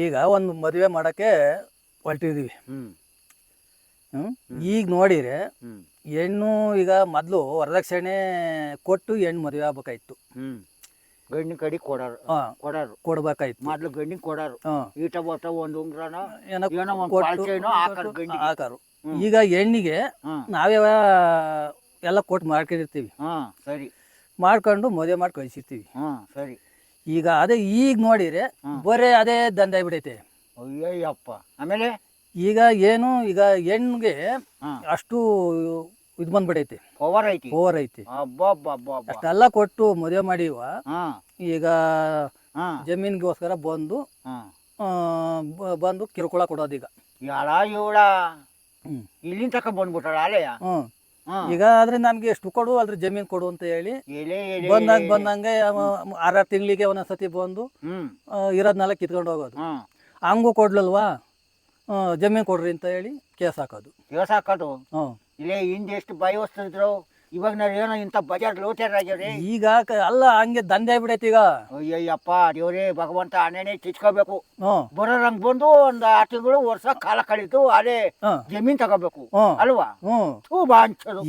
ಈಗ ಒಂದು ಮದುವೆ ಮಾಡಕ್ಕೆ ಹೊರಟಿದೀವಿ. ಈಗ ನೋಡಿದ್ರೆ ಹೆಣ್ಣು ಈಗ ಮೊದಲು ವರದಕ್ಷಿಣೆ ಕೊಟ್ಟು ಹೆಣ್ಣು ಮದುವೆ ಆಗ್ಬೇಕಾಯ್ತು. ಗಂಡಿನ ಕಡೆ ಕೊಡಾರು ಕೊಡ್ಬೇಕಾಯ್ತು ಮೊದ್ಲು ಗಂಡಿನ ಕೊಡಾರು. ಈಟ ಬಟ್ಟ ಒಂದು ಉಂಗ್ರನ ಹಾಕಾರು. ಈಗ ಹೆಣ್ಣಿಗೆ ನಾವೇ ಎಲ್ಲ ಕೊಟ್ಟು ಮಾಡ್ಕೊಂಡಿರ್ತೀವಿ. ಸರಿ ಮಾಡ್ಕೊಂಡು ಮದುವೆ ಮಾಡಿ ಕಳಿಸಿರ್ತೀವಿ. ಸರಿ ಈಗ ಅದೇ ಈಗ ನೋಡಿದ್ರೆ ಬರೇ ಅದೇ ದಂಧೆ ಆಗ್ಬಿಡೈತೆ. ಅಯ್ಯಪ್ಪ. ಆಮೇಲೆ ಈಗ ಏನು ಈಗ ಹೆಣ್ಣಿಗೆ ಅಷ್ಟು ಇದು ಬಂದ್ಬಿಡೈತೆ, ಪವರ್ ಐತಿ. ಅಷ್ಟೆಲ್ಲ ಕೊಟ್ಟು ಮದುವೆ ಮಾಡಿವ. ಈಗ ಜಮೀನ್ಗೋಸ್ಕರ ಬಂದು ಕಿರುಕುಳ ಕೊಡೋದು. ಈಗ ಇಲ್ಲಿಂದ ತಕ ಬಂದ್ಬಿಟ್ಟಾಳ ಅಲೆಯ. ಈಗ ಆದ್ರೆ ನಮ್ಗೆ ಎಷ್ಟು ಕೊಡು ಅದ್ರ ಜಮೀನ್ ಕೊಡು ಅಂತ ಹೇಳಿ ಬಂದಂಗೆ 6 ತಿಂಗಳಿಗೆ ಒಂದೊಂದ್ಸತಿ ಬಂದು ಇರೋದ್ನೆಲ್ಲ ಕಿತ್ಕೊಂಡು ಹೋಗೋದು. ಹಂಗೂ ಕೊಡ್ಲಲ್ವಾ, ಜಮೀನ್ ಕೊಡ್ರಿ ಅಂತ ಹೇಳಿ ಕೇಸ್ ಹಾಕೋದು. ಇಲ್ಲೇ ಹಿಂದೆ ಎಷ್ಟು ಬಾಯಿ ವಸ್ತಿದ್ರು, ಇವಾಗ ನಾವ್ ಏನೋ ಇಂಥ ಬಜಾರ್ ಲೋಟರ್ ಆಗ್ಯಾವ್ರಿ. ಈಗ ಅಲ್ಲ ಹಂಗೆ ದಂಧೆ ಆಗ್ಬಿಡೈತಿ ಈಗ. ಅಯ್ಯಯ್ಯಪ್ಪ ದೇವ್ರೇ ಭಗವಂತ ಹಣೆನೆ ಕಿಚ್ಕೋಬೇಕು. ಬರೋರಂಗ್ ಬಂದು ಒಂದ್ 6 ತಿಂಗಳು ವರ್ಷ ಕಾಲ ಕಳೀತು ಅದೇ ಜಮೀನ್ ತಗೋಬೇಕು ಅಲ್ವಾ?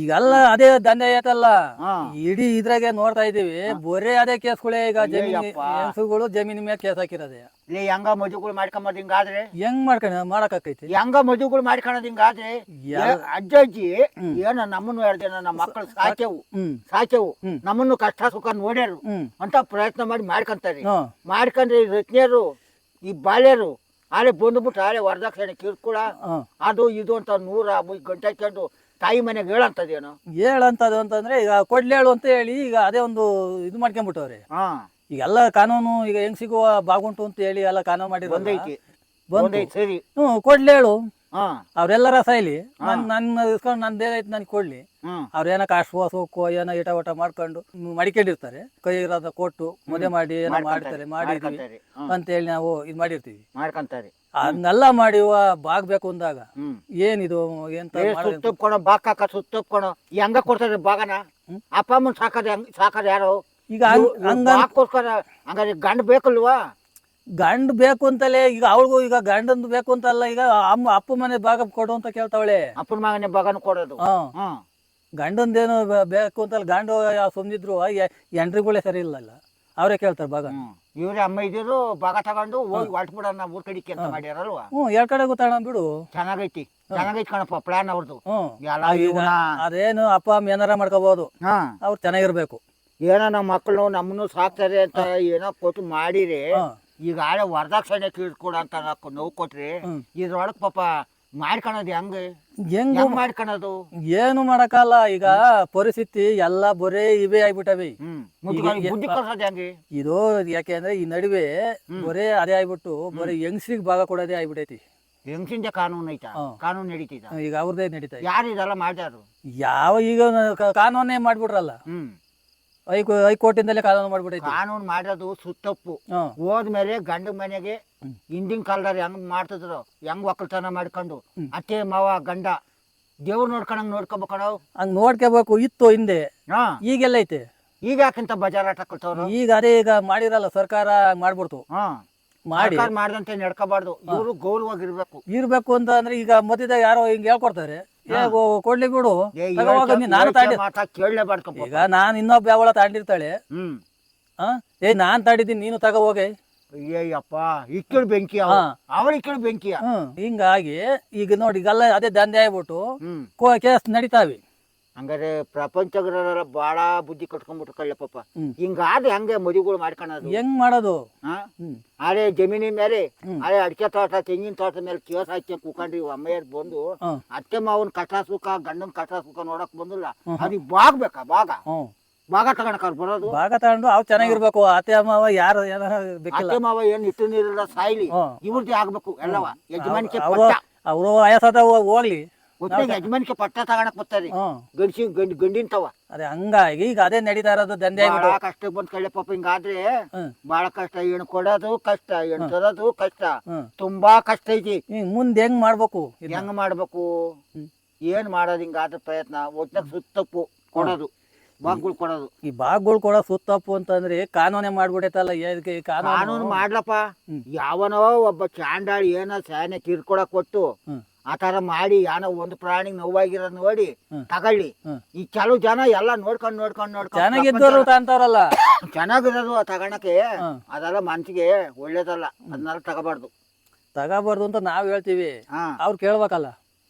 ಈಗ ಅಲ್ಲ ಅದೇ ದಂಧೆ ಐತಲ್ಲ. ಇಡೀ ಇದ್ರಾಗೆ ನೋಡ್ತಾ ಇದೀವಿ, ಬರೇ ಅದೇ ಕೇಸ್ಗಳೇ. ಈಗ ಹೆಂಗಸುಗಳು ಜಮೀನ್ ಮೇಲೆ ಕೇಸ್ ಹಾಕಿರೋದೇ. ಇಲ್ಲಿ ಹೆಂಗ ಮದುವೆಗಳು ಮಾಡ್ಕೊಂಬದ್ ಹಿಂಗಾದ್ರೆ ಹೆಂಗ್ ಮಾಡಕೈತಿ? ಹೆಂಗ ಮದುವೆಗಳು ಮಾಡ್ಕೊಳೋದ್ ಹಿಂಗಾದ್ರೆ ಅಜ್ಜಿ ಏನ ನಮ್ಮನ್ನು ಹೇಳ್ದೆ ನಮ್ಮ ಮಕ್ಕಳು ಸಾಕ್ಯವು ನಮ್ಮನ್ನು ಕಷ್ಟ ಸುಖ ನೋಡ್ಯಾರು ಅಂತ ಪ್ರಯತ್ನ ಮಾಡ್ಕೊಂತಾರೆ. ಮಾಡ್ಕೊಂಡ್ರೆ ಈ ರತ್ನಿಯರು ಈ ಬಾಳ್ಯರು ಆಲೆ ಬಂದ್ಬಿಟ್ಟು ಆಲೆ ವರದಕ್ಷಿಣೆ ಕಿರ್ಕುಳ ಅದು ಇದು ಅಂತ 100 ಗಂಟೆ ಹಾಕೊಂಡು ತಾಯಿ ಮನೆಗೆ ಹೇಳಂತದೇನು ಹೇಳಂತದ್ದು ಅಂತಂದ್ರೆ ಈಗ ಕೊಡ್ಲೇಳು ಅಂತ ಹೇಳಿ ಈಗ ಅದೇ ಒಂದು ಇದು ಮಾಡ್ಕೊಂಡ್ಬಿಟ್ಟವ್ರೆ. ಈಗೆಲ್ಲ ಕಾನೂನು ಈಗ ಹೆಂಗ್ ಸಿಗುವ ಬಾಗುಂಟು ಅಂತ ಹೇಳಿ ಎಲ್ಲ ಕಾನೂನು ಮಾಡಿ ಸರಿ ಕೊಡ್ಲೇಳು. ಅವ್ರೆಲ್ಲರ ಸೈಲಿ ನನ್ನ ಇಸ್ಕೊಂಡು ನಂದೇನೈತಿ ನನ್ಗೆ ಕೊಡ್ಲಿ. ಅವ್ರೇನ ಕಾಶುವ ಸೋಕು ಏನೋ ಈಟ ಊಟ ಮಾಡ್ಕೊಂಡು ಮಡಿಕೊಂಡಿರ್ತಾರೆ. ಕೈ ಇರೋದ ಕೊಟ್ಟು ಮದುವೆ ಮಾಡಿ ಏನೋ ಮಾಡಿದ್ವಿ ಅಂತ ಹೇಳಿ ನಾವು ಇದು ಮಾಡಿರ್ತೀವಿ. ಅದನ್ನೆಲ್ಲ ಮಾಡಿವ ಬಾಗ್ಬೇಕು ಅಂದಾಗ ಏನಿದು ಸುತ್ತಪ್ಕೊಣ ಹೆಂಗ ಕೊಡ್ತಾರೆ ಬಾಗನ? ಅಪ್ಪ ಅಮ್ಮನ್ ಸಾಕದ ಯಾರು? ಈಗ ಹಂಗಾರೆ ಗಂಡ ಬೇಕಲ್ವಾ? ಗಂಡ ಬೇಕು ಅಂತಲೇ ಈಗ ಅವಳಿಗೂ ಈಗ ಗಂಡಂದು ಬೇಕು ಅಂತಲ್ಲ. ಈಗ ಅಪ್ಪ ಮನೆ ಭಾಗ ಕೊಡು ಅಂತ ಕೇಳ್ತಾವಳೆ. ಅಪ್ಪನ ಮಗನೇ ಭಾಗನ ಕೊಡೋದು. ಗಂಡಂದೇನು ಬೇಕು ಅಂತಲ್ಲ. ಗಂಡು ಸುಮ್ನಿದ್ರು ಎಂಟ್ರಿಗಳೇ ಸರಿ ಇಲ್ಲಲ್ಲ, ಅವರೇ ಕೇಳ್ತಾರೆ ಭಾಗ. ಇವ್ರೆ ಅಮ್ಮ ಇದ್ರು ಭಾಗ ತಗೊಂಡು ಹೋಗಿ ಹೊಟ್ಬಿಡೋಣ ಊರ್ ಕಡಿಕೆ ಅಂತ ಮಾಡ್ಯಾರಲ್ವಾ? 2 ಕಡೆ ಗೊತ್ತಾಣ ಬಿಡು. ಚೆನ್ನಾಗೈತಿ ಕಣಪ್ಪ ಪ್ಲಾನ್ ಅವ್ರದ್ದು. ಅದೇನು ಅಪ್ಪ ಅಮ್ಮ ಏನಾರ ಮಾಡ್ಕೋಬಹುದು, ಅವ್ರು ಚೆನ್ನಾಗಿರ್ಬೇಕು. ಏನೋ ನಮ್ಮ ಮಕ್ಕಳು ನಮ್ಮನ್ನು ಸಾಕ್ತಾರೆ ಅಂತ ಏನೋ ಕೊಟ್ಟು ಮಾಡಿರಿ. ಈಗ ಆಳೆ ವರದಕ್ಷಿಣೆ ಕಿಡ್ಕೊಡ ಅಂತ ನೋವು ಕೊಟ್ರಿ. ಇದ್ರೊಳಗ್ ಪಾಪ ಮಾಡ್ಕೊಳೋದು ಹೆಂಗ್ ಮಾಡ್ಕೊಳೋದು? ಏನು ಮಾಡಕ್ಕಲ್ಲ. ಈಗ ಪರಿಸ್ಥಿತಿ ಎಲ್ಲ ಬರೇ ಇವೇ ಆಗ್ಬಿಟ್ಟವಿ. ಹೆಂಗೆ ಇದು ಯಾಕೆಂದ್ರೆ ಈ ನಡುವೆ ಬರೇ ಅದೇ ಆಗ್ಬಿಟ್ಟು ಬರೀ ಹೆಂಗ್ಸ್ರಿಗೆ ಭಾಗ ಕೊಡೋದೇ ಆಗ್ಬಿಟ್ಟೈತಿ. ಹೆಂಗ್ಸಿಂದ ಕಾನೂನು ಐತಾ? ಕಾನೂನು ನಡೀತೈತ? ಈಗ ಅವ್ರದೇ ನಡೀತಾ. ಯಾರು ಇದೆಲ್ಲ ಮಾಡ್ಯಾರು? ಯಾವ ಈಗ ಕಾನೂನೇ ಮಾಡ್ಬಿಟ್ರಲ್ಲ. ಹೈಕೋರ್ಟಿಂದಲೇ ಕಾನೂನು ಮಾಡ್ಬಿಟ್ಟೈತಿ. ಕಾನೂನು ಮಾಡೋದು ಸುತ್ತಪ್ಪು. ಹೋದ್ಮೇಲೆ ಗಂಡ ಮನೆಗೆ ಹಿಂದಿನ ಕಾಲದಲ್ಲಿ ಹೆಂಗ್ ಮಾಡ್ತಿದ್ರು, ಹೆಂಗ್ ಒಕ್ಕಲ್ತನ ಮಾಡ್ಕೊಂಡು ಅತ್ತೆ ಮಾವ ಗಂಡ ದೇವ್ರು ನೋಡ್ಕೋಬೇಕಣ. ಹಂಗ್ ನೋಡ್ಕೋಬೇಕು ಇತ್ತು ಹಿಂದೆ. ಈಗೆಲ್ಲ ಐತೆ. ಈಗ ಯಾಕಿಂತ ಬಜಾರಾಟ ಕಲ್ತವ್ರು? ಈಗ ಅದೇ ಈಗ ಮಾಡಿರಲ್ಲ ಸರ್ಕಾರ ಮಾಡ್ಬಿಡ್ತು. ಮಾಡ್ದಂತೆ ನಡ್ಕೋಬಾರ್ದು. ಇವರು ಗೌರವಾಗಿರ್ಬೇಕು ಅಂತ ಅಂದ್ರೆ ಈಗ ಮಧ್ಯದಾಗ ಯಾರೋ ಹಿಂಗ್ ಹೇಳ್ಕೊಡ್ತಾರೆ, ಕೊಡ್ಲಿ ಬಿಡು ನಾನು ಈಗ ನಾನ್ ಇನ್ನೊಬ್ಬ ಯಾವಳ ತಾಂಡಿರ್ತಾಳೆ. ನಾನ್ ತಾಂಡಿದ್ದೀನಿ ನೀನು ತಗೋ ಹೋಗಿ. ಅಯ್ಯಪ್ಪ ಇಕ್ಕಳು ಬೆಂಕಿ ಇಕ್ಕಳು ಬೆಂಕಿ. ಹಿಂಗಾಗಿ ಈಗ ನೋಡಿ ಈಗೆಲ್ಲ ಅದೇ ದಂಧೆ ಆಗ್ಬಿಟ್ಟು ಕೇಸ್ ನಡೀತಾವೆ. ಹಂಗಾರೆ ಪ್ರಪಂಚಗ್ರ ಬಾಳ ಬುದ್ಧಿ ಕಟ್ಕೊಂಡ್ಬಿಟ್ರು ಕಳ್ಳೆ ಪಾಪ. ಹಿಂಗಾದ್ರೆ ಹಂಗೆ ಮದುವೆಗಳು ಮಾಡ್ಕೊಳೋದು ಹೆಂಗ್ ಮಾಡೋದು? ಅದೇ ಜಮೀನಿನ ಮೇಲೆ ಅದೇ ಅಡಿಕೆ ತೋಟ ತೆಂಗಿನ ತೋಟದ ಮೇಲೆ ಕೇಸ್ ಹಾಕಿ ಕೂಕೊಂಡ್ರಿ ಅಮ್ಮೆಯರ್ ಬಂದು ಅತ್ತೆ ಮಾವನ್ ಕಷ್ಟ ಸುಖ ಗಂಡನ್ ಕಷ್ಟ ಸುಖ ನೋಡಕ್ ಬಂದಿಲ್ಲ. ಅದಕ್ಕೆ ಭಾಗ ತಗೊಳಕ್ ಅವ್ರು ಬರೋದು. ಭಾಗ ತಗೊಂಡು ಅವ್ ಚೆನ್ನಾಗಿರ್ಬೇಕು. ಅತ್ತೆ ಮಾವ ಯಾರು ಅತ್ತೆ ಮಾವ ಏನ್ ಇಟ್ಟು ನೀರಿಲ್ಲ ಸಾಯ್ಲಿ, ಇವ್ರದ್ದೇ ಆಗ್ಬೇಕು ಎಲ್ಲವ. ಯಜಮಾನಿಕೆ ಅವರು ಆಯಾಸದ ಹೋಗ್ಲಿ ಒಟ್ಟಿಗೆ ಯಜಮಾನಿಕೆ ಪಟ್ಟ ತಗೊಳಕ್ ಬರ್ತಾರೆ ಹ್ಮ್ ಗಂಡಿಂತವ. ಅದೇ ಹಂಗಾಗಿ ಈಗ ಅದೇ ನಡೀತಾ ಇರೋದು ದಂಧೆ ಬಹಳ ಆಗ್ಬಿಟ್ಟು. ಕಷ್ಟ ಬಂದ್ ಕಳ್ಳೆ ಪಾಪ ಹಿಂಗಾದ್ರೆ ಹ್ಮ್ ಬಹಳ ಕಷ್ಟ. ಹೆಣ್ಣು ಕೊಡೋದು ಕಷ್ಟ, ಹೆಣ್ಣು ತರೋದು ಕಷ್ಟ, ಹ್ಮ್ ತುಂಬಾ ಕಷ್ಟ ಐತಿ. ಈಗ ಮುಂದೆ ಹೆಂಗ್ ಮಾಡ್ಬೇಕು ಇದನ್ನ? ಹೆಂಗ್ ಮಾಡ್ಬೇಕು, ಹ್ಮ್. ಏನ್ ಮಾಡೋದು ಹಿಂಗಾದ್ರೆ ಪ್ರಯತ್ನ. ಒಟ್ನಾಗ ಸುತ್ತಪ್ಪು ಕೊಡೋದು, ಬಾಗ್ಗಳು ಕೊಡೋದು. ಈ ಬಾಗ್ಗಳು ಕೂಡ ಸುತ್ತಪ್ಪು ಅಂತಂದ್ರೆ ಕಾನೂನೇ ಮಾಡ್ಬಿಡೈತಲ್ಲ. ಇದಕ್ಕೆ ಈ ಕಾನೂನು ಮಾಡ್ಲಪ್ಪ. ಹ್ಮ್. ಯಾವನೋ ಒಬ್ಬ ಚಾಂಡಾಳಿ ಏನೋ ಸ್ಯಾನೆ ಕಿರ್ಕೊಡಕ್ ಕೊಟ್ಟು ಹ್ಮ್ ಆ ತರ ಮಾಡಿ ಏನೋ ಒಂದು ಪ್ರಾಣಿಗೆ ನೋವಾಗಿರೋದ್ ನೋಡಿ ಹ್ಮ್. ತಗೊಳ್ಳಿ. ಹ್ಮ್. ಈ ಕೆಲವು ಜನ ಎಲ್ಲ ನೋಡ್ಕೊಂಡು ಚೆನ್ನಾಗಿದ್ದವ್ರು ತಾಂತಾವ್ರಲ್ಲ. ಚೆನ್ನಾಗಿರೋದು ತಗೊಳಕ್ಕೆ ಹ್ಮ್. ಅದೆಲ್ಲ ಮನ್ಸಿಗೆ ಒಳ್ಳೇದಲ್ಲ. ಅದನ್ನೆಲ್ಲ ತಗೋಬಾರ್ದು. ತಗೋಬಾರ್ದು ಅಂತ ನಾವ್ ಹೇಳ್ತೀವಿ, ಹಾ ಅವ್ರು ಕೇಳ್ಬೇಕಲ್ಲ.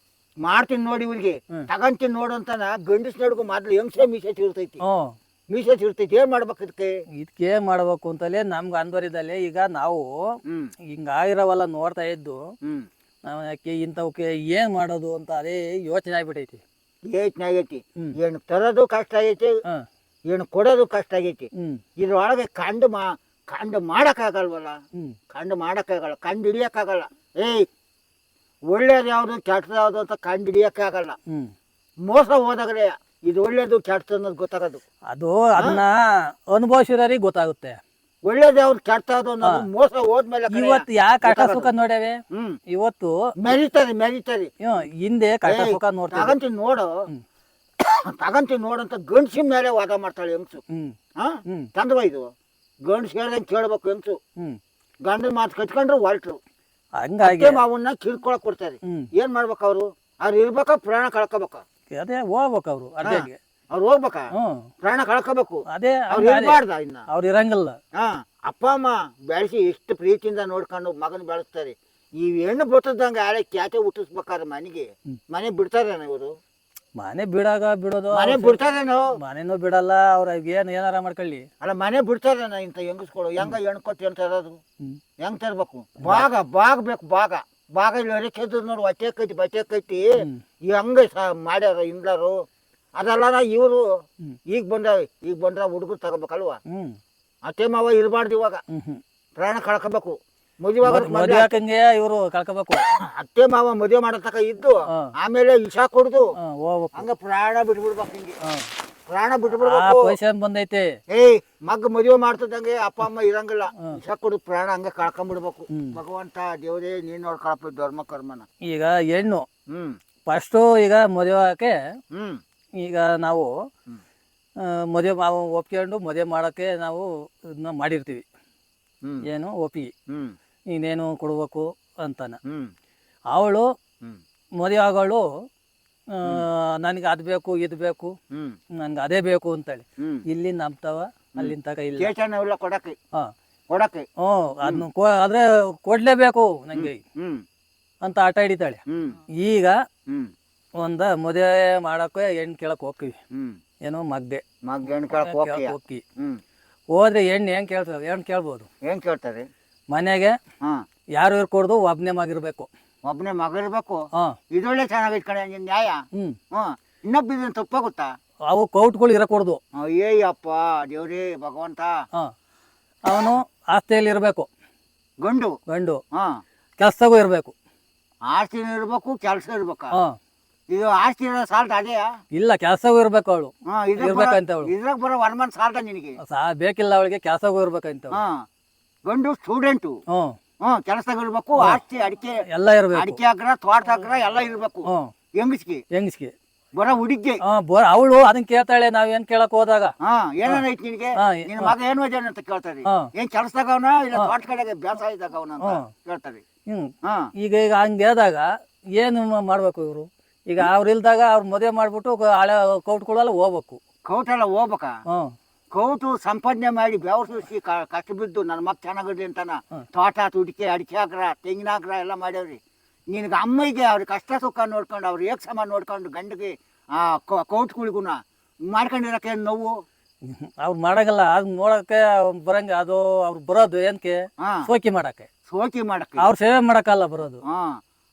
ಮಾಡ್ತೀನಿ ನೋಡಿ ಇವ್ರಿಗೆ, ಹ್ಮ್. ತಗೊಂತೀನಿ ನೋಡು ಅಂತಾನ ಗಂಡಸ್ ನಡ್ಗು ಮೊದ್ಲು ಹೆಂಗ್ಸೆ ಮೀಸೆ ತಿರ್ತೈತಿ. ಹ್ಮ್ ಮೀಸೆ ತಿರ್ತೈತಿ. ಏನ್ ಮಾಡ್ಬೇಕು ಇದಕ್ಕೆ? ಇದಕ್ಕೆ ಮಾಡ್ಬೇಕು ಅಂತಲೇ ನಮ್ಗೆ ಅನ್ವರಿದಲ್ಲೇ ಈಗ ನಾವು ಹ್ಮ್ ಹಿಂಗಾಗಿರೋವೆಲ್ಲ ನೋಡ್ತಾ ಇದ್ದು ಹ್ಮ್ ನಾವು ಯಾಕೆ ಇಂಥವಕ್ಕೆ ಏನ್ ಮಾಡೋದು ಅಂತ ಅದೇ ಯೋಚನೆ ಆಗ್ಬಿಟ್ಟೈತಿ. ಯೋಚನೆ ಆಗೈತಿ. ಹ್ಮ್. ಏನು ತರೋದು ಕಷ್ಟ ಆಗೈತಿ, ಹ್ಮ್ ಏನು ಕೊಡೋದು ಕಷ್ಟ ಆಗೈತಿ. ಹ್ಮ್ ಇದ್ರೊಳಗೆ ಕಂಡು ಮಾಡಕ್ಕಾಗಲ್ವಲ್ಲ. ಹ್ಮ್ ಕಂಡು ಮಾಡಕ್ಕಾಗಲ್ಲ, ಕಂಡು ಹಿಡಿಯಕ್ಕಾಗಲ್ಲ. ಒಳ್ಳೇದು ಯಾವುದು ಕೆಟ್ಟದು ಯಾವುದು ಅಂತ ಕಂಡು ಹಿಡಿಯಕ್ಕಾಗಲ್ಲ. ಹ್ಮ್ ಮೋಸ ಹೋದಾಗಲೇ ಇದು ಒಳ್ಳೇದು ಕೆಟ್ಟದು ಅನ್ನೋದು ಗೊತ್ತಾಗೋದು. ಅದು ಅದನ್ನ ಅನುಭವಿಸಿರೋರಿಗೆ ಗೊತ್ತಾಗುತ್ತೆ. ಒಳ್ಳೇದು ಯಾವ್ದು ಕೆಟ್ಟ ಯಾವ್ದು ಅನ್ನೋದು ಮೋಸ ಹೋದ್ಮೇಲೆ ಕಣಯ್ಯ. ಇವತ್ತು ಯಾಕೆ ಕಷ್ಟ ಸುಖ ನೋಡ್ಯಾವೆ ಹ್ಮ್ ಇವತ್ತು. ಮೆರಿತಾರೆ. ಹಿಂದೆ ಕಷ್ಟ ಸುಖ ನೋಡ್ತೀವಿ. ತಗಂತೀನಿ ನೋಡು, ತಗಂತೀನಿ ನೋಡು ಅಂತ ಗಂಡ್ಸಿನ ಮೇಲೆ ವಾದ ಮಾಡ್ತಾಳೆ ಹೆಂಗ್ಸು. ಹ್ಮ್ ಹಾ ಹ್ಮ್ ತಂದ್ವ ಇದು ಗಂಡ್ಸ್ ಹೇಳ್ದಂಗೆ ಕೇಳ್ಬೇಕು ಹೆಂಗ್ಸು. ಹ್ಮ್ ಗಂಡನ ಮಾತು ಕಚ್ಕೊಂಡ್ರು ಹೊಲ್ಟ್ರು. ಹಂಗಾಗಿ ಮಾವನ್ನ ಕಿರ್ಕೊಳಕ್ ಕೊಡ್ತಾರೆ. ಹ್ಮ್ ಏನ್ ಮಾಡ್ಬೇಕು ಅವ್ರು ಇರ್ಬೇಕಾ ಪ್ರಾಣ ಕಳ್ಕೋಬೇಕ? ಅದೇ ಹೋಗ್ಬೇಕು ಅವ್ರು ಅರ್ಧಕ್ಕೆ. ಅವ್ರು ಹೋಗ್ಬೇಕಾ? ಹ್ಮ್ ಪ್ರಾಣ ಕಳ್ಕೋಬೇಕು. ಅದೇ ಅವ್ರು ಇರ್ಬಾರ್ದ ಇನ್ನ? ಅವ್ರು ಇರಂಗಿಲ್ಲ. ಹಾ ಅಪ್ಪ ಅಮ್ಮ ಬೆಳೆಸಿ ಎಷ್ಟು ಪ್ರೀತಿಯಿಂದ ನೋಡ್ಕೊಂಡು ಮಗನ ಬೆಳೆಸ್ತಾರೆ. ಈ ಹೆಣ್ಣು ಬಿಟ್ಟದಂಗ ಆಳೆ ಕ್ಯಾತೆ ಹುಟ್ಟಿಸ್ಬೇಕಾದ್ರೆ ಮನೆಗೆ ಮನೆ ಬಿಡ್ತಾರೇನ ಇವರು? ಮನೆ ಬಿಡೋದು ಮನೆ ಬಿಡ್ತಾರೇನೋ? ಮನೆನೂ ಬಿಡಲ್ಲ. ಅವ್ರ ಏನಾರ ಮಾಡ್ಕೊಳ್ಳಿ. ಅಲ್ಲ ಮನೆ ಬಿಡ್ತಾರೇನ ಇಂತ ಹೆಂಗಸ್ಗಳು? ಹೆಂಗ ಹೆಣ್ಣು ಕೊಟ್ಟು ಅಂತ ತರೋದು? ಹ್ಮ್ ಹೆಂಗ್ ತರ್ಬೇಕು? ಬಾಗ ಬೇಕು. ಬಾಗ ಇಲ್ಲಿ ಕೆದ್ದು ನೋಡು, ಹೊಟ್ಟೆ ಕಟ್ಟಿ ಹೆಂಗ ಮಾಡ್ಯಾರ ಇಂದ್ಲಾರು. ಅದಲ್ಲ ಇವರು ಈಗ ಬಂದ್ರ ಹುಡುಗರು ತಗೋಬೇಕಲ್ವಾ? ಹ್ಮ್ ಅತ್ತೆ ಮಾವ ಇರಬಾರ್ದು ಇವಾಗ. ಹ್ಮ್ ಪ್ರಾಣ ಕಳ್ಕೋಬೇಕು. ಮದುವೆ ಮದುವೆ ಹಾಕಂಗೆ ಇವ್ರು ಕಳ್ಕೋಬೇಕು. ಅತ್ತೆ ಮಾವ ಮದುವೆ ಮಾಡತಕ್ಕ ಇದ್ದು ಆಮೇಲೆ ಇಶಾ ಕೊಡುದು ಹೋಗ್ಬೇಕು. ಹಂಗ ಪ್ರಾಣ ಬಿಟ್ಬಿಡ್ಬೇಕು. ಹಿಂಗೆ ಪ್ರಾಣ ಆ ಬಿಟ್ಬಿಡ್ಬೇಕು. ಪೈಸೆ ಬಂದೈತೆ. ಮಗ್ ಮದುವೆ ಮಾಡ್ತದಂಗೆ ಅಪ್ಪ ಅಮ್ಮ ಇರಂಗಿಲ್ಲ. ಇಶಾ ಕೊಡು ಪ್ರಾಣ ಹಂಗ ಕಳ್ಕೊಂಡ್ಬಿಡ್ಬೇಕು. ಭಗವಂತ ದೇವರೇ ನೀನ್ ನೋಡ್ಕೊಳಪ್ಪ ಧರ್ಮ ಕರ್ಮನ. ಈಗ ಹೆಣ್ಣು ಹ್ಮ್ ಫಸ್ಟು ಈಗ ಮದುವೆ ಹಾಕೆ ಹ್ಮ್ ಈಗ ನಾವು ಮದುವೆ ಒಪ್ಕೊಂಡು ಮದುವೆ ಮಾಡೋಕ್ಕೆ ನಾವು ಇದನ್ನ ಮಾಡಿರ್ತೀವಿ. ಹ್ಮ್ ಏನು ಒಪ್ಪಿಗೆ ಹ್ಮ್ ಇನ್ನೇನು ಕೊಡ್ಬೇಕು ಅಂತಾನ. ಹ್ಮ್ ಅವಳು ಹ್ಮ್ ಮದುವೆ ಆಗೋಳು ನನಗೆ ಅದು ಬೇಕು ಇದು ಬೇಕು ಹ್ಮ್ ನನ್ಗೆ ಅದೇ ಬೇಕು ಅಂತೇಳಿ ಹ್ಮ್ ಇಲ್ಲಿ ನಂಬ್ತಾವ ಅಲ್ಲಿಂದ ತಗ ಇಲ್ಲ. ಚೇತನ ಕೊಡಕ್ಕೆ ಹಾಂ ಕೊಡಕ್ಕೆ ಅದನ್ನ ಆದ್ರೆ ಕೊಡ್ಲೇಬೇಕು ನಂಗೆ ಹ್ಮ್ ಅಂತ ಆಟ ಹಿಡಿತಾಳೆ. ಹ್ಮ್ ಈಗ ಹ್ಮ್ ಮದುವೆ ಮಾಡಕ್ಕೆ ಹೆಣ್ಣು ಕೇಳಕ್ ಹೋಗ್ತೀವಿ. ಹ್ಮ್ ಏನೋ ಮಗ್ದೆ ಮಗ್ ಹೆಣ್ಣು ಕೇಳಕ್ ಹೋಗಿ ಹ್ಮ್ ಹೋದ್ರೆ ಹೆಣ್ಣು ಹೆಂಗ್ ಕೇಳ್ತಾವೆ? ಹೆಣ್ಣು ಕೇಳ್ಬೋದು. ಏನ್ ಕೇಳ್ತಾರೆ? ಮನೆಗೆ ಹಾ ಯಾರು ಇರ್ಕೊಡ್ದು ಒಬ್ನೇ ಮಗಿರ್ಬೇಕು. ಒಬ್ಬನೇ ಮಗ ಇರ್ಬೇಕು. ಹಾ ಇದೊಳ್ಳೆ ಚೆನ್ನಾಗೈತ್ ಕಣೆ ನಿನ್ ನ್ಯಾಯ. ಹ್ಮ್ ಇನ್ನೊಬ್ಬ ತಪ್ಪಾಗುತ್ತಾ? ಅವು ಕೌಟ್ಗಳು ಇರಕೂಡ್ದು. ಅಯ್ಯಪ್ಪ ದೇವ್ರೇ ಭಗವಂತ. ಅವನು ಆಸ್ತಿಯಲ್ಲಿ ಇರಬೇಕು. ಗಂಡು ಕೆಲ್ಸದಾಗೂ ಇರಬೇಕು. ಆಸ್ತಿನೂ ಇರ್ಬೇಕು, ಕೆಲಸ ಇರ್ಬೇಕಾ? ಹಾ ಇದು ಆಸ್ತಿ ಇರೋ ಸಾಲ್ಟ ಅದೇ ಇಲ್ಲ, ಕೆಲ್ಸಗೂ ಇರ್ಬೇಕು ಅವಳು. ಇರ್ಬೇಕಂತ ಅವಳು ಇದ್ರಾಗ ಬರೋ ಒನ್ ಸಾಲ್ಟ ನಿನಗೆ ಬೇಕಿಲ್ಲ ಅವಳಿಗೆ. ಕೆಲ್ಸಗೂ ಇರ್ಬೇಕಂತ. ಗಂಡು ಸ್ಟೂಡೆಂಟು. ಕೆಲಸದಾಗ ಇರ್ಬೇಕು. ಆಸ್ತಿ ಅಡಿಕೆ ಎಲ್ಲ ಇರ್ಬೇಕು. ಅಡಿಕೆ ಹಾಕ್ರ ತೋಟ ಹಾಕ್ರ ಎಲ್ಲ ಇರ್ಬೇಕು. ಹೆಂಗಸ್ಗೆ ಬರೋ ಹುಡುಗಿ ಅವಳು ಅದನ್ನ ಕೇಳ್ತಾಳೆ. ನಾವೇನ್ ಕೇಳಕ್ ಹೋದಾಗ ಏನೇನೈತಿ ನಿನಗೆ? ನಿನ್ ಮಗ ಏನ್ ಓದ್ಯಾನ ಅಂತ ಕೇಳ್ತಾರೆ. ಏನ್ ಕೆಲಸದಾಗ ಅವನ ಇಲ್ಲ ತೋಟ ಕಡೆಗೆ ಬೇಸಾಯ ಇದ್ದಾಗ ಅವನ ಅಂತ ಕೇಳ್ತಾರೆ. ಈಗ ಹಂಗ ಹೇಳ್ದಾಗ ಏನು ಮಾಡ್ಬೇಕು ಇವ್ರು? ಈಗ ಅವ್ರು ಇಲ್ದಾಗ ಅವ್ರ ಮದುವೆ ಮಾಡ್ಬಿಟ್ಟು ಹಳೆ ಕೌಟ್ಗಳೆಲ್ಲ ಹೋಗ್ಬೇಕು. ಕೌಟೆಲ್ಲ ಹೋಗ್ಬೇಕಾ? ಕೌಟು ಸಂಪಾದನೆ ಮಾಡಿ ಬೆವರಿಸಿ ಕಷ್ಟ ಬಿದ್ದು ನನ್ನ ಮಗ ಚೆನ್ನಾಗಿರ್ಲಿ ಅಂತಾನ ತೋಟ ತುಡಿಕೆ ಅಡಿಕೆ ಹಾಕ್ರ ತೆಂಗಿನ ಹಾಕ್ರ ಎಲ್ಲ ಮಾಡ್ಯಾವ್ರಿ. ನಿನಗೆ ಅಮ್ಮಗೆ ಅವ್ರಿಗೆ ಕಷ್ಟ ಸುಖ ನೋಡ್ಕೊಂಡು ಅವ್ರು ಏಕ್ ಸಮ ನೋಡ್ಕೊಂಡು ಗಂಡಿಗೆ ಕೌಟ್ಗಳಿಗುನ ಮಾಡ್ಕೊಂಡಿರಕ್ಕೆ ನೋವು. ಅವ್ರು ಮಾಡಂಗಿಲ್ಲ. ಅದ್ ನೋಡಕ್ಕೆ ಬರಂಗ ಅದು ಅವ್ರು ಬರೋದು ಏನಕ್ಕೆ? ಸೋಕಿ ಮಾಡಕ್ಕೆ. ಅವ್ರ ಸೇವೆ ಮಾಡಕ್ಕಲ್ಲ ಬರೋದು.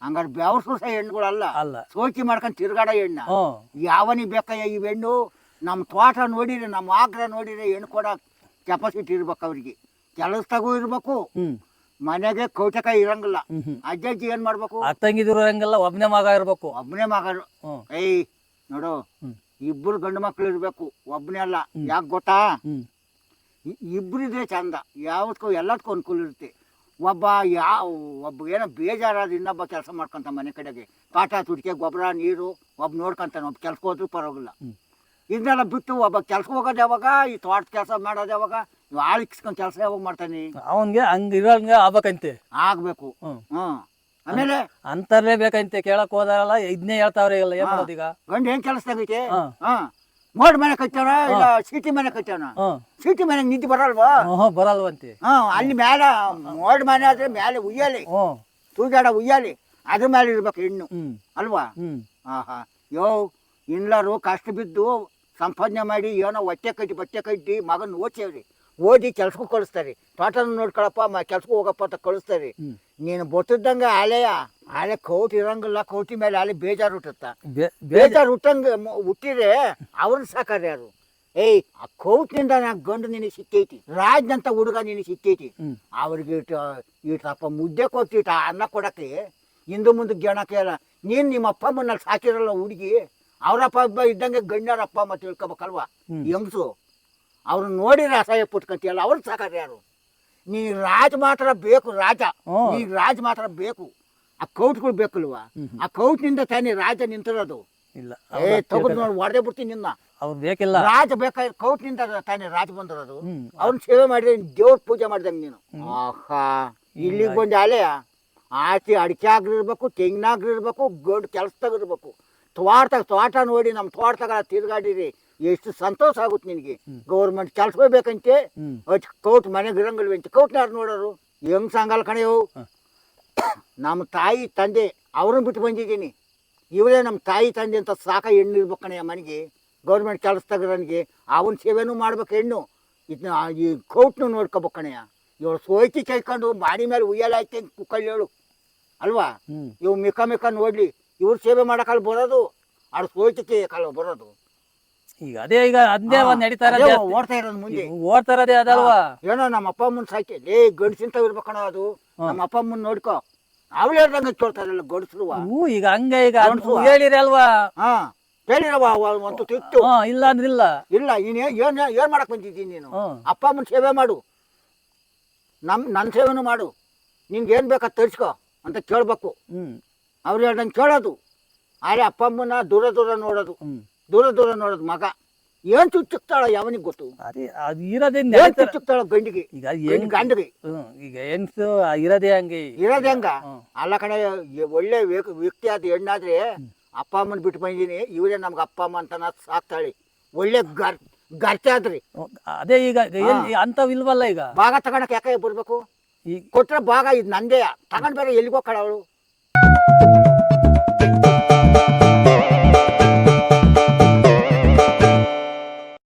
ಹಂಗಾರೆ ಬೆವರ್ಸು ಸಹ ಹೆಣ್ಣುಗಳಲ್ಲ. ಅಲ್ಲ, ಸೋಕಿ ಮಾಡ್ಕೊಂಡು ತಿರ್ಗಾಡ ಹೆಣ್ಣ. ಯಾವನಿಗೆ ಬೇಕಯ್ಯ ಈ ಹೆಣ್ಣು? ನಮ್ಮ ತೋಟ ನೋಡಿರಿ, ನಮ್ಮ ಆಗ್ರ ನೋಡಿರಿ, ಹೆಣ್ಣು ಕೊಡ ಕೆಪಾಸಿಟಿ ಇರ್ಬೇಕು ಅವ್ರಿಗೆ. ಕೆಲಸದಾಗೂ ಇರ್ಬೇಕು, ಮನೆಗೆ ಕೌಟಕಾಯಿ ಇರಂಗಿಲ್ಲ. ಅಜ್ಜಿ ಏನ್ ಮಾಡ್ಬೇಕು? ಅಕ್ಕಂಗಿದ್ರು ಹಂಗೆಲ್ಲ ಒಬ್ನೇ ಮಗ ಇರ್ಬೇಕು. ಒಬ್ಬನೇ ಮಗರು. ಏಯ್ ನೋಡು, ಇಬ್ರು ಗಂಡು ಮಕ್ಳು ಇರ್ಬೇಕು, ಒಬ್ಬನೇ ಅಲ್ಲ. ಯಾಕೆ ಗೊತ್ತಾ? ಇಬ್ರಿದ್ರೆ ಚಂದ, ಯಾವತ್ಕೋ ಎಲ್ಲದಕ್ಕೂ ಅನುಕೂಲ ಇರುತ್ತೆ. ಒಬ್ಬ ಏನೋ ಬೇಜಾರಾದ ಇನ್ನೊಬ್ಬ ಕೆಲಸ ಮಾಡ್ಕೊಂತ ಮನೆ ಕಡೆಗೆ ಪಾಠ ತುಡಿಕೆ ಗೊಬ್ಬರ ನೀರು ಒಬ್ಬ ನೋಡ್ಕೊಂತಾನೆ, ಒಬ್ಬ ಕೆಲ್ಸಕ್ಕೆ ಹೋದ್ರೂ ಪರವಾಗಿಲ್ಲ. ಇದನ್ನೆಲ್ಲ ಬಿಟ್ಟು ಒಬ್ಬ ಕೆಲ್ಸಕ್ಕೆ ಹೋಗೋದು ಯಾವಾಗ? ಈ ತೋಟದ ಕೆಲಸ ಮಾಡೋದು ಯಾವಾಗ? ಆಳಿಸ್ಕೊಂಡ್ ಕೆಲಸ ಯಾವಾಗ ಮಾಡ್ತಾನೆ? ಅವನ್ಗೆ ಹಂಗ ಇರೋಂಗೆ ಆಗ್ಬೇಕಂತೆ. ಆಗ್ಬೇಕು. ಆಮೇಲೆ ಅಂತರ್ಲೇ ಬೇಕಂತೆ. ಕೇಳಕ್ ಹೋದಾರಲ್ಲ ಇದನ್ನೇ ಹೇಳ್ತಾವ್ರೆ. ಇಲ್ಲ ಏನ್ ಮಾಡೋದು ಈಗ? ಗಂಡು ಏನ್ ಕೆಲಸ ಆಗೈತೆ? ಮೋಡ್ ಮನೆ ಕಟ್ಟಾನ ಇಲ್ಲ ಸಿಟಿ ಮನೆ ಕಟ್ಟಾನ? ಸಿಟಿ ಮನೆಗೆ ನಿದ್ದೆ ಬರಲ್ವಾ? ಬರಲ್ವಂತೆ. ಅಲ್ಲಿ ಮೇಲೆ ಮೋಡ್ ಮನೆ ಆದ್ರೆ ಮೇಲೆ ಉಯ್ಯಾಲಿ, ತೂಜಾಡ ಉಯ್ಯಾಲಿ, ಅದ್ರ ಮೇಲೆ ಇರ್ಬೇಕು ಹೆಣ್ಣು ಅಲ್ವಾ? ಯೋ ಎಲ್ಲರೂ ಕಷ್ಟ ಬಿದ್ದು ಸಂಪಾದನೆ ಮಾಡಿ ಏನೋ ಹೊಟ್ಟೆ ಕಟ್ಟಿ ಬಟ್ಟೆ ಕಟ್ಟಿ ಮಗನ್ ಓದ್ಸೇವ್ರಿ, ಓದಿ ಕೆಲ್ಸಕ್ಕೂ ಕಳಿಸ್ತಾರೆ. ತೋಟನ ನೋಡ್ಕೊಳಪ್ಪ ಕೆಲ್ಸಕ್ಕೂ ಹೋಗಪ್ಪ ಅಂತ ಕಳಿಸ್ತಾರೆ. ನೀನು ಬೊತ್ತದಂಗ ಆಲೆ ಕೌಟಿ ಇರಂಗಿಲ್ಲ, ಕೌಟಿ ಮೇಲೆ ಆಲೆ ಬೇಜಾರು ಹುಟ್ಟುತ್ತ. ಬೇಜಾರು ಹುಟ್ಟಿದ್ರೆ ಅವ್ರನ್ನ ಸಾಕಾರ ಯಾರು? ಏಯ್ ಆ ಕೌಟಿನಿಂದ ನಾ ಗಂಡು ನಿನಗೆ ಸಿಕ್ಕೈತಿ, ರಾಜ್ನಂತ ಹುಡುಗ ನಿನಗೆ ಸಿಕ್ಕೈತಿ. ಅವ್ರಿಗೆ ಈಟಪ್ಪ ಮುದ್ದೆ ಕೊಟ್ಟಿಟ ಅನ್ನ ಕೊಡಕ್ಕೆ ಹಿಂದು ಮುಂದೆ ಗೆಣಕ್ಕೆ ಅಲ್ಲ. ನೀನ್ ನಿಮ್ಮ ಅಪ್ಪ ಅಮ್ಮನಲ್ಲಿ ಸಾಕಿರಲ್ಲ ಹುಡುಗಿ, ಅವ್ರಪ್ಪ ಹಬ್ಬ ಇದ್ದಂಗೆ ಗಂಡರ ಅಪ್ಪ ಅಮ್ಮ ತಿಳ್ಕೊಬೇಕಲ್ವಾ? ಹೆಂಗಸು ಅವ್ರನ್ನ ನೋಡಿದ್ರೆ ಅಸಹ್ಯ ಪುಟ್ಕಂತೀಯಲ್ಲ, ಅವ್ರ ಸಾಕಾರ ಯಾರು? ನೀ ರಾಜ ಮಾತ್ರ ಬೇಕು, ರಾಜ ನೀ ರಾಜ ಮಾತ್ರ ಬೇಕು. ಆ ಕೌಟ್ಗಳು ಬೇಕಲ್ವಾ? ಆ ಕೌಟ್ನಿಂದ ತಾನೇ ರಾಜ ನಿಂತಿರೋದು. ಇಲ್ಲ ತಗೊಂಡು ನೋಡಿ ಹೊಡೆದೇ ಬಿಡ್ತೀನಿ ನಿನ್ನ. ಅವ್ರು ಬೇಕಿಲ್ಲ, ರಾಜ ಬೇಕಾದ್ರೆ ಕೌಟ್ನಿಂದ ತಾನೇ ರಾಜ ಬಂದಿರೋದು. ಅವ್ನ ಸೇವೆ ಮಾಡಿದ್ರೆ ದೇವ್ರ ಪೂಜೆ ಮಾಡ್ದಂಗೆ ನೀನು. ಆಹಾ, ಇಲ್ಲಿಗೆ ಬಂದು ಅಲೆ ಆಚೆ ಅಡಿಕೆ ಆಗಿರ್ಬೇಕು, ತೆಂಗಿನಾಗಿರ್ಬೇಕು, ಗಂಡು ಕೆಲ್ಸದಾಗಿರ್ಬೇಕು. ತೋಟ ನೋಡಿ ನಮ್ಮ ತೋಟದಾಗ ತಿರ್ಗಾಡಿರಿ, ಎಷ್ಟು ಸಂತೋಷ ಆಗುತ್ತೆ ನಿನಗೆ. ಗೌರ್ಮೆಂಟ್ ಕೆಲಸ ಬೇಕಂತೆ, ಕೌಟ್ ಮನೆಗೆ ಇರಂಗಿಲ್ವಂತೆ. ಕೌಟ್ನ ಯಾರು ನೋಡೋರು? ಹೆಂಗ್ ಸಂಗಲ್ ಕಣೆವು. ನಮ್ಮ ತಾಯಿ ತಂದೆ ಅವ್ರನ್ನ ಬಿಟ್ಟು ಬಂದಿದ್ದೀನಿ. ಇವರೇ ನಮ್ಮ ತಾಯಿ ತಂದೆ ಅಂತ ಸಾಕ ಹೆಣ್ಣು ಇರ್ಬೇಕು ಕಣೆಯ ಮನೆಗೆ. ಗೌರ್ಮೆಂಟ್ ಕೆಲಸದಾಗಿರೋನಿಗೆ ಅವನ ಸೇವೆನೂ ಮಾಡ್ಬೇಕು ಹೆಣ್ಣು. ಇದನ್ನ ಈ ಕೌಟ್ನು ನೋಡ್ಕೋಬೇಕು ಕಣೆಯ. ಇವ್ರು ಸೋಯ್ತಿ ಕೈಕೊಂಡು ಮಾಡಿ ಮೇಲೆ ಉಯ್ಯಲಾಯ್ತೆ ಕುಕ್ಕಳ್ಳಿ ಹೇಳು ಅಲ್ವಾ? ಇವ್ ಮಿಕ್ಕ ನೋಡ್ಲಿ, ಇವ್ರು ಸೇವೆ ಮಾಡಕ್ಕಲ್ಲ ಬರೋದು, ಅವ್ರು ಸೋಯ್ತಿಕೆ ಕಲ್ವ ಬರೋದು. ಈಗ ಅದೇ ಈಗ ಅದೇ ನಡೀತಾ ಓಡ್ತಾ ಇರೋದು ಮುಂದೆ ಓಡ್ತಾ ಇರೋದೇ ಅದಲ್ವಾ? ಏನೋ ನಮ್ಮ ಅಪ್ಪ ಅಮ್ಮನ ಸಾಕಿ ಗಂಡಸಿಂತ ಇರ್ಬೇಕಣ. ಅದು ನಮ್ಮ ಅಪ್ಪ ಅಮ್ಮನ್ ನೋಡ್ಕೊ, ಅವ್ಳು ಹೇಳ್ದಂಗ ಕೇಳ್ತಾರಲ್ಲ ಗಂಡಸ್ರುವ. ಈಗ ಹಂಗ ಈಗ ಹೇಳಿರಿ ಅಲ್ವಾ? ಹೇಳಿರವ ಒಂದು ತಿತ್ತು. ಇಲ್ಲ ಅಂದ್ರಿಲ್ಲ. ಇಲ್ಲ ಏನ್ ಮಾಡಕ್ ಬಂದಿದ್ದೀನಿ ನೀನು? ಅಪ್ಪ ಅಮ್ಮನ ಸೇವೆ ಮಾಡು, ನನ್ನ ಸೇವೆನೂ ಮಾಡು. ನಿನ್ಗೆ ಏನ್ ಬೇಕಾ ತರಿಸ್ಕೊ ಅಂತ ಕೇಳ್ಬೇಕು. ಅವ್ರು ಹೇಳ್ದಂಗೆ ಕೇಳೋದು. ಆದ್ರೆ ಅಪ್ಪ ಅಮ್ಮನ ದೂರ ದೂರ ನೋಡೋದು, ದೂರ ದೂರ ನೋಡೋದು. ಮಗ ಏನ್ ಚುಚ್ಚುಕ್ತಾಳ ಯಾವನಿಗೆ ಗೊತ್ತು? ಚುಚ್ಚುಕ್ತಾಳ ಗಂಡಿಗೆ, ಈಗ ಗಂಡಿಗೆ. ಈಗ ಹೆಣ್ಸು ಇರೋದೇ ಹಂಗೆ. ಇರೋದೇ ಹಂಗ ಅಲ್ಲ ಕಡೆ. ಒಳ್ಳೆ ವ್ಯಕ್ತಿ ಆದ ಹೆಣ್ಣಾದ್ರೆ ಅಪ್ಪ ಅಮ್ಮನ ಬಿಟ್ಟು ಬಂದಿನಿ, ಇವರೇ ನಮ್ಗೆ ಅಪ್ಪ ಅಮ್ಮ ಅಂತ ಸಾಕ್ತಾಳೆ. ಒಳ್ಳೆ ಗರ್ತೆ ಆದ್ರಿ. ಅದೇ ಈಗ ಅಂತವ್ ಇಲ್ವಲ್ಲ. ಈಗ ಭಾಗ ತಗೊಳಕ್ ಯಾಕೆ ಬರ್ಬೇಕು? ಕೊಟ್ರೆ ಭಾಗ ಇದು ನಂದೇ ತಗೊಂಡ್ ಬೇರೆ ಎಲ್ಲಿಗೋ ಕಳ ಅವಳು.